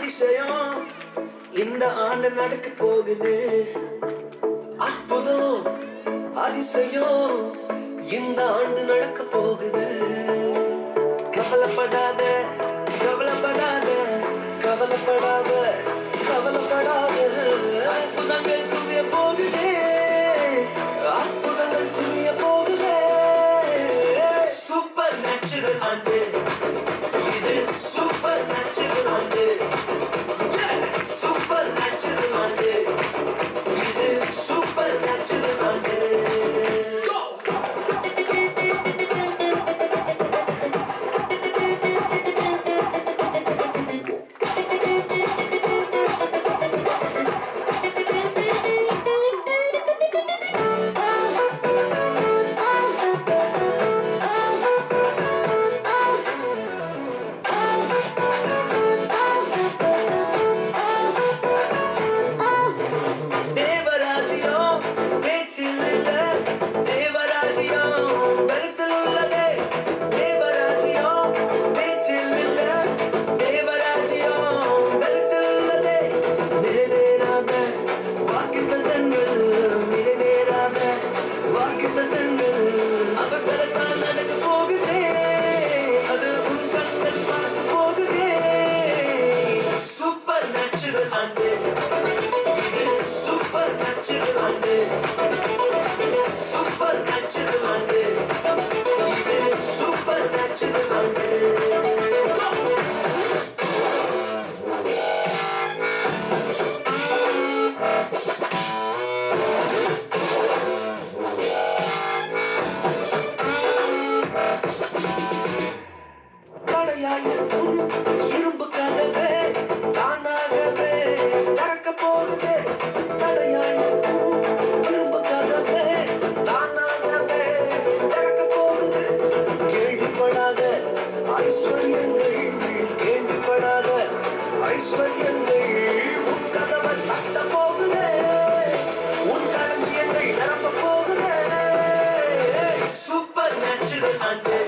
அதிசயம் இந்த ஆண்டு நடக்க போகுது. அற்புதம் அதிசயம் இந்த ஆண்டு நடக்க போகுது. கவலைப்படாத கவலைப்படாத கவலைப்படாத கவலைப்படாத, அற்புதங்கள் குவிய போகுது, அற்புதங்கள் குவிய போகுது. சூப்பர் நேச்சுரல் ஆண்டு இது, சூப்பர் நேச்சுரல் ஆண்டு, சூப்பர் நேச்சுரல் ஆண்டு இது, சூப்பர் நேச்சுரல் ஆண்டு. இரும்பு கதவே தானாகவே திறக்க போகுது. தடையாயிருக்கும் இரும்பு கதவே தானாகவே திறக்க போகுது. கேள்விப்படாத ஐஸ்வர்யங்கள், கேள்விப்படாத ஐஸ்வர்யங்கள் உன் கதவை தட்ட போகுது. உன் களஞ்சியங்கள் நிரம்ப போகுது. சூப்பர் நேச்சுரல் ஆண்டு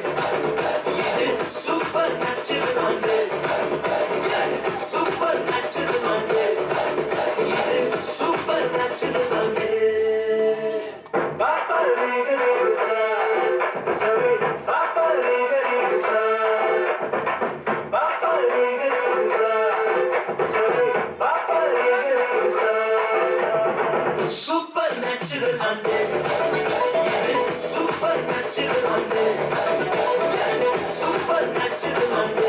இது, சூப்பர் நேச்சுரல் ஆண்டு, சூப்பர் நேச்சுரல் ஆண்டு இது, சூப்பர் நேச்சுரல் ஆண்டு. பாப்பா ரீகரீகசா சரி, பாப்பா ரீகரீகசா, பாப்பா ரீகரீகசா சரி, பாப்பா ரீகரீகசா. சூப்பர் நேச்சுரல் ஆண்டு இது, சூப்பர் நேச்சுரல் ஆண்டு, சூப்பர் நேச்சுரல் ஆண்டு.